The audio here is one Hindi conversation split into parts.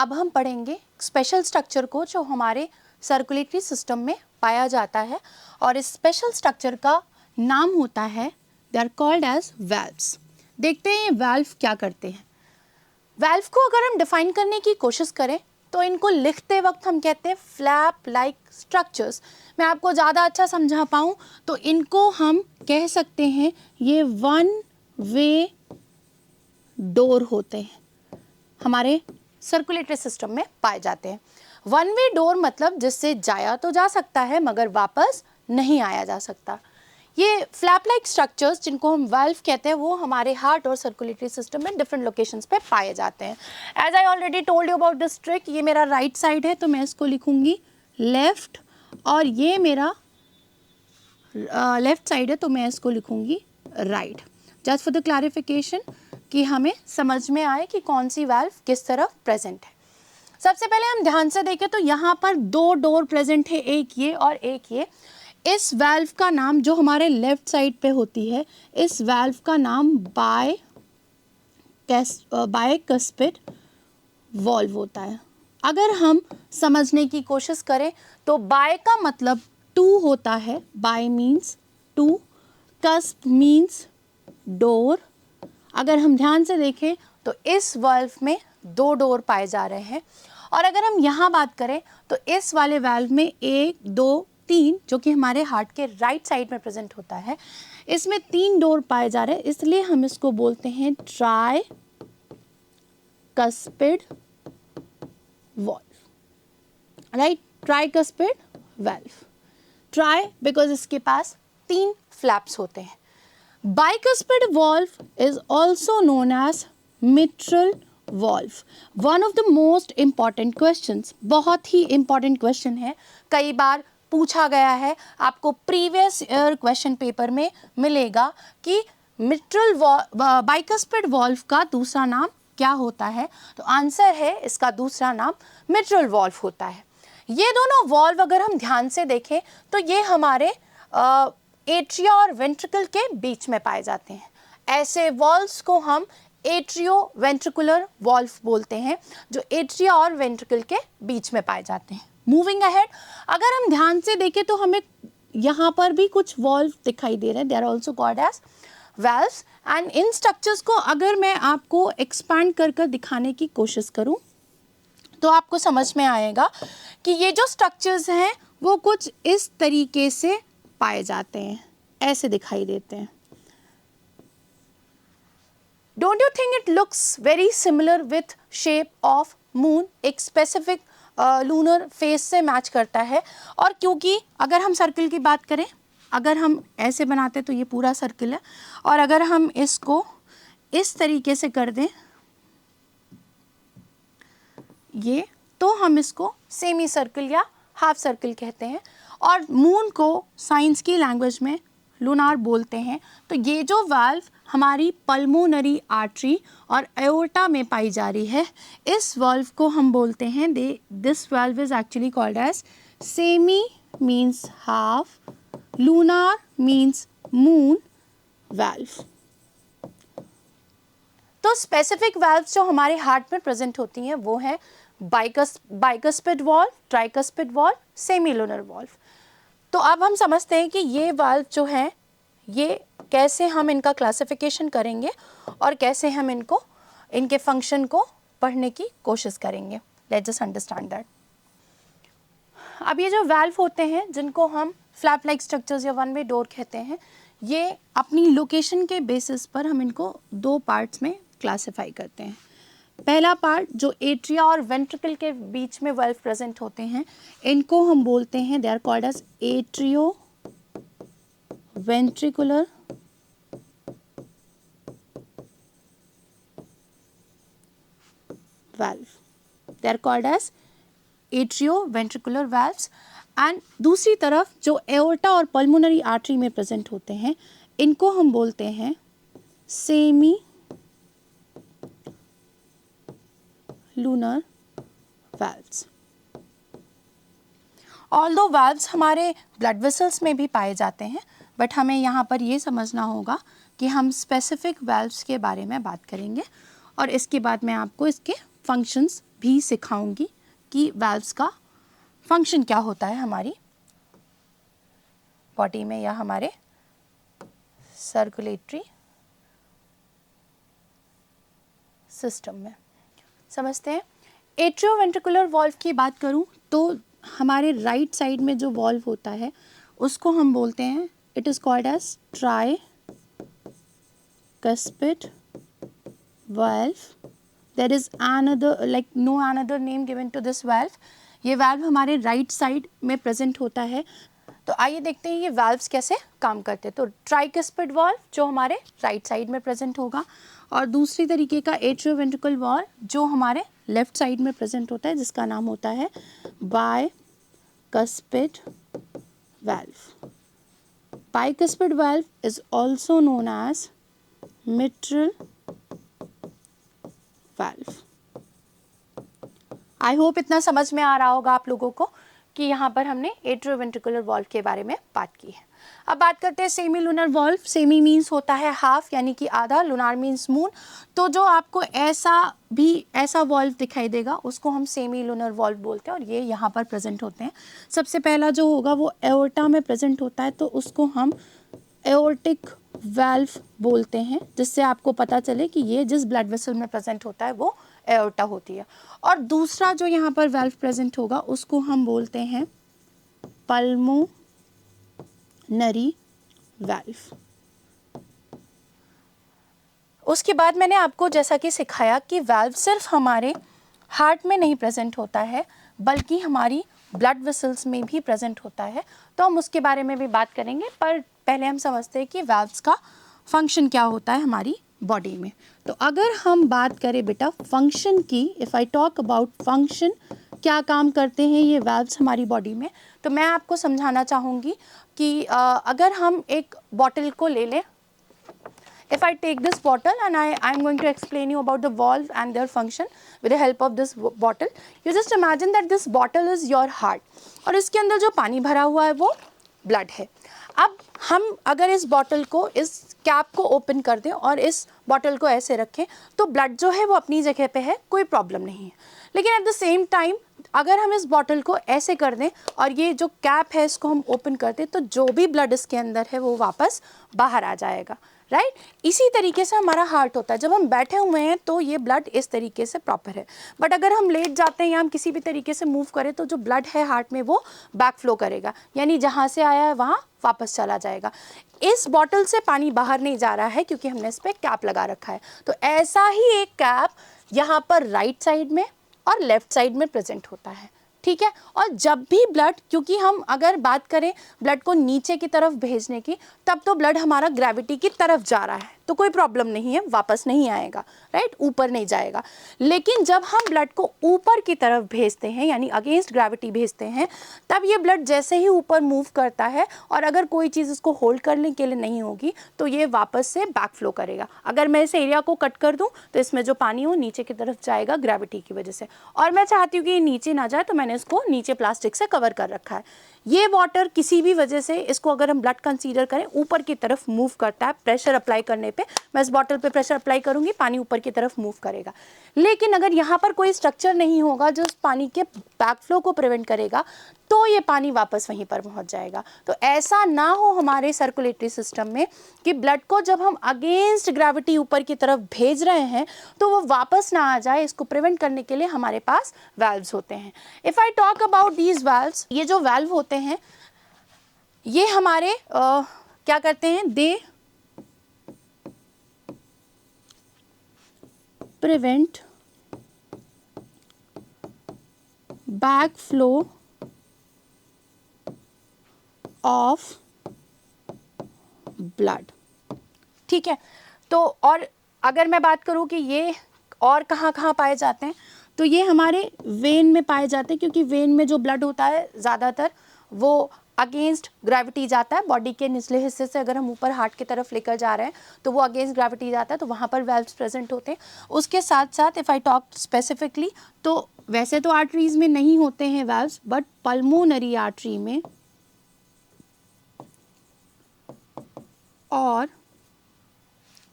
अब हम पढ़ेंगे स्पेशल स्ट्रक्चर को जो हमारे सर्कुलेटरी सिस्टम में पाया जाता है और इस स्पेशल स्ट्रक्चर का नाम होता है, they are called as valves. देखते हैं ये वाल्व क्या करते हैं। वाल्व को अगर हम डिफाइन करने की कोशिश करें तो इनको लिखते वक्त हम कहते हैं फ्लैप लाइक स्ट्रक्चर्स। मैं आपको ज़्यादा अच्छा समझा पाऊँ तो इनको हम कह सकते हैं ये वन वे डोर होते हैं, हमारे सर्कुलेटरी सिस्टम में पाए जाते हैं। वन वे डोर मतलब जिससे जाया तो जा सकता है मगर वापस नहीं आया जा सकता। ये फ्लैप लाइक स्ट्रक्चर्स जिनको हम वाल्व कहते हैं वो हमारे हार्ट और सर्कुलेटरी सिस्टम में डिफरेंट लोकेशंस पे पाए जाते हैं। As I already told you about this trick, ये मेरा राइट साइड है तो मैं इसको लिखूंगी लेफ्ट, और ये मेरा लेफ्ट साइड है तो मैं इसको लिखूंगी right, just for the clarification कि हमें समझ में आए कि कौन सी वाल्व किस तरफ प्रेजेंट है। सबसे पहले हम ध्यान से देखें तो यहाँ पर दो डोर प्रेजेंट है, एक ये और एक ये। इस वाल्व का नाम जो हमारे लेफ्ट साइड पे होती है, इस वाल्व का नाम बाइकस्पिड वॉल्व होता है। अगर हम समझने की कोशिश करें तो बाय का मतलब टू होता है, bi means two, cusp means door. अगर हम ध्यान से देखें तो इस वाल्व में दो डोर पाए जा रहे हैं, और अगर हम यहाँ बात करें तो इस वाले वाल्व में एक दो तीन, जो कि हमारे हार्ट के राइट साइड में प्रेजेंट होता है, इसमें तीन डोर पाए जा रहे हैं, इसलिए हम इसको बोलते हैं tricuspid valve, right, tricuspid valve. Tri because इसके पास तीन फ्लैप्स होते हैं। Bicuspid valve is also known as mitral valve. One of the most important questions, बहुत ही इंपॉर्टेंट क्वेश्चन है, कई बार पूछा गया है, आपको प्रीवियस ईयर क्वेश्चन पेपर में मिलेगा कि मिट्रल बाइकस्पिड वॉल्व का दूसरा नाम क्या होता है, तो आंसर है इसका दूसरा नाम मिट्रल वॉल्व होता है। ये दोनों वॉल्व अगर हम ध्यान से देखें तो ये हमारे एट्रिया और वेंट्रिकल के बीच में पाए जाते हैं। ऐसे वॉल्व्स को हम एट्रियो वेंट्रिकुलर वॉल्व बोलते हैं, जो एट्रिया और वेंट्रिकल के बीच में पाए जाते हैं। मूविंग अहेड, अगर हम ध्यान से देखें तो हमें यहाँ पर भी कुछ वॉल्व दिखाई दे रहे हैं, they are also called as valves. And इन स्ट्रक्चर्स को अगर मैं आपको एक्सपैंड कर कर दिखाने की कोशिश करूँ तो आपको समझ में आएगा कि ये जो स्ट्रक्चर्स हैं वो कुछ इस तरीके से पाए जाते हैं, ऐसे दिखाई देते हैं। Don't you think it looks very similar with shape of moon? एक specific लूनर फेस से मैच करता है। और क्योंकि अगर हम सर्कल की बात करें, अगर हम ऐसे बनाते तो ये पूरा सर्कल है, और अगर हम इसको इस तरीके से कर दें ये, तो हम इसको सेमी सर्कल या हाफ सर्कल कहते हैं, और मून को साइंस की लैंग्वेज में लूनार बोलते हैं। तो ये जो वाल्व हमारी पल्मोनरी आर्टरी और एओर्टा में पाई जा रही है, इस वाल्व को हम बोलते हैं this valve is actually called as semi means half, lunar means moon valve. तो स्पेसिफिक वाल्व्स जो हमारे हार्ट में प्रेजेंट होती हैं वो है bicuspid valve, tricuspid valve, semilunar valve. तो अब हम समझते हैं कि ये वाल्व जो है ये कैसे हम इनका क्लासिफिकेशन करेंगे और कैसे हम इनके फंक्शन को पढ़ने की कोशिश करेंगे। Let's just understand that. अब ये जो वाल्व होते हैं जिनको हम फ्लैप लाइक स्ट्रक्चर्स या वन वे डोर कहते हैं, ये अपनी लोकेशन के बेसिस पर हम इनको दो पार्ट्स में क्लासिफाई करते हैं। पहला पार्ट जो एट्रिया और वेंट्रिकल के बीच में वाल्व प्रेजेंट होते हैं, इनको हम बोलते हैं, they are called as atrioventricular valve. They are called as atrioventricular valves. And दूसरी तरफ जो एओर्टा और पल्मोनरी आर्टरी में प्रेजेंट होते हैं, इनको हम बोलते हैं semi lunar valves. Although valves हमारे ब्लड वेसल्स में भी पाए जाते हैं, बट हमें यहाँ पर ये समझना होगा कि हम स्पेसिफिक valves के बारे में बात करेंगे और इसके बाद मैं आपको इसके फंक्शंस भी सिखाऊंगी कि वाल्व्स का फंक्शन क्या होता है हमारी बॉडी में या हमारे सर्कुलेटरी सिस्टम में। समझते हैं। एट्रियोवेंट्रिकुलर वाल्व की बात करूं तो हमारे राइट साइड में जो वाल्व होता है उसको हम बोलते हैं, it is called as tricuspid valve. There is another, like no another name given to this valve. ये valve हमारे राइट साइड में प्रेजेंट होता है। तो आइए देखते हैं ये valves कैसे काम करते हैं। तो ट्राइकस्पिड valve जो हमारे राइट साइड में प्रेजेंट होगा, और दूसरी तरीके का एट्रियोवेंट्रिकल valve जो हमारे लेफ्ट साइड में प्रेजेंट होता है, जिसका नाम होता है bicuspid valve. Bicuspid valve is also known as mitral valve. I hope इतना समझ में आ रहा होगा आप लोगों को कि यहाँ पर हमने एट्रियोवेंट्रिकुलर वॉल्व के बारे में बात की है। अब बात करते हैं semi lunar valve. Semi means होता है हाफ, यानी कि आधा, लूनार मीन्स मून। तो जो आपको ऐसा वॉल्व दिखाई देगा उसको हम सेमी लूनर वॉल्व बोलते हैं, और ये यहाँ पर प्रेजेंट होते हैं। सबसे पहला जो होगा वो एओर्टा में प्रेजेंट होता है, तो उसको हम एओर्टिक वाल्व बोलते हैं, जिससे आपको पता चले कि ये जिस ब्लड वेसल में प्रेजेंट होता है वो एओर्टा होती है। और दूसरा जो यहाँ पर वाल्व प्रेजेंट होगा उसको हम बोलते हैं पल्मोनरी वाल्व। उसके बाद मैंने आपको जैसा कि सिखाया कि वाल्व सिर्फ हमारे हार्ट में नहीं प्रेजेंट होता है, बल्कि हमारी ब्लड वेसल्स में भी प्रेजेंट होता है। तो हम उसके बारे में भी बात करेंगे, पर पहले हम समझते हैं कि वाल्व्स का फंक्शन क्या होता है हमारी बॉडी में। तो अगर हम बात करें बेटा फंक्शन की, if I talk about function, क्या काम करते हैं ये वाल्व्स हमारी बॉडी में, तो मैं आपको समझाना चाहूँगी कि अगर हम एक बॉटल को ले लें, if I take this bottle and I'm going to explain you about the valve and their function with the help of this bottle. You just imagine that this bottle is your heart, और इसके अंदर जो पानी भरा हुआ है वो ब्लड है। अब हम अगर इस बॉटल को, इस कैप को ओपन कर दें और इस बॉटल को ऐसे रखें, तो ब्लड जो है वो अपनी जगह पे है, कोई प्रॉब्लम नहीं है। लेकिन एट द सेम टाइम अगर हम इस बॉटल को ऐसे कर दें और ये जो कैप है इसको हम ओपन कर दें, तो जो भी ब्लड इसके अंदर है वो वापस बाहर आ जाएगा, राइट। इसी तरीके से हमारा हार्ट होता है। जब हम बैठे हुए हैं तो ये ब्लड इस तरीके से प्रॉपर है, बट अगर हम लेट जाते हैं या हम किसी भी तरीके से मूव करें तो जो ब्लड है हार्ट में वो बैक फ्लो करेगा, यानी जहाँ से आया है वहाँ वापस चला जाएगा। इस बॉटल से पानी बाहर नहीं जा रहा है क्योंकि हमने इस पर कैप लगा रखा है। तो ऐसा ही एक कैप यहाँ पर राइट साइड में और लेफ्ट साइड में प्रेजेंट होता है, ठीक है। और जब भी ब्लड, क्योंकि हम अगर बात करें ब्लड को नीचे की तरफ भेजने की, तब तो ब्लड हमारा ग्रेविटी की तरफ जा रहा है तो कोई प्रॉब्लम नहीं है, वापस नहीं आएगा, राइट, ऊपर नहीं जाएगा। लेकिन जब हम ब्लड को ऊपर की तरफ भेजते हैं, यानी अगेंस्ट ग्रेविटी भेजते हैं, तब ये ब्लड जैसे ही ऊपर मूव करता है और अगर कोई चीज़ इसको होल्ड करने के लिए नहीं होगी तो ये वापस से बैक फ्लो करेगा। अगर मैं इस एरिया को कट कर दूं तो इसमें जो पानी हो नीचे की तरफ जाएगा ग्रेविटी की वजह से, और मैं चाहती हूँ कि ये नीचे ना जाए तो मैंने इसको नीचे प्लास्टिक से कवर कर रखा है। ये वाटर किसी भी वजह से, इसको अगर हम ब्लड कंसीडर करें, ऊपर की तरफ मूव करता है। प्रेशर अप्लाई करने पे, मैं इस बॉटल पे प्रेशर अप्लाई करूंगी, पानी ऊपर की तरफ मूव करेगा। लेकिन अगर यहाँ पर कोई स्ट्रक्चर नहीं होगा जो उस पानी के बैक फ्लो को प्रिवेंट करेगा, तो ये पानी वापस वहीं पर पहुंच जाएगा। तो ऐसा ना हो हमारे सर्कुलेटरी सिस्टम में कि ब्लड को जब हम अगेंस्ट ग्रेविटी ऊपर की तरफ भेज रहे हैं तो वो वापस ना आ जाए, इसको प्रिवेंट करने के लिए हमारे पास वाल्व्स होते हैं। If I talk about these valves, ये जो वाल्व होते हैं ये हमारे क्या करते हैं, they prevent back flow of blood, ठीक है। तो और अगर मैं बात करूं कि ये और कहाँ कहाँ पाए जाते हैं, तो ये हमारे वेन में पाए जाते हैं, क्योंकि वेन में जो ब्लड होता है ज़्यादातर वो अगेंस्ट ग्रेविटी जाता है। बॉडी के निचले हिस्से से अगर हम ऊपर हार्ट की तरफ लेकर जा रहे हैं तो वो अगेंस्ट ग्रेविटी जाता है, तो वहाँ पर वाल्व्स प्रेजेंट होते हैं। उसके साथ साथ इफ़ आई टॉक स्पेसिफिकली, तो वैसे तो आर्टरीज में नहीं होते हैं वाल्व्स, बट पल्मोनरी आर्टरी में और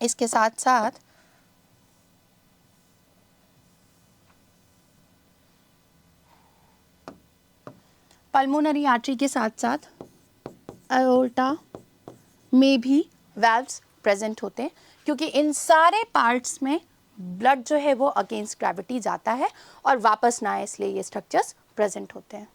इसके साथ साथ पल्मोनरी आर्टरी के साथ साथ एओर्टा में भी वैल्व्स प्रेजेंट होते हैं, क्योंकि इन सारे पार्ट्स में ब्लड जो है वो अगेंस्ट ग्रेविटी जाता है और वापस ना आए, इसलिए ये स्ट्रक्चर्स प्रेजेंट होते हैं।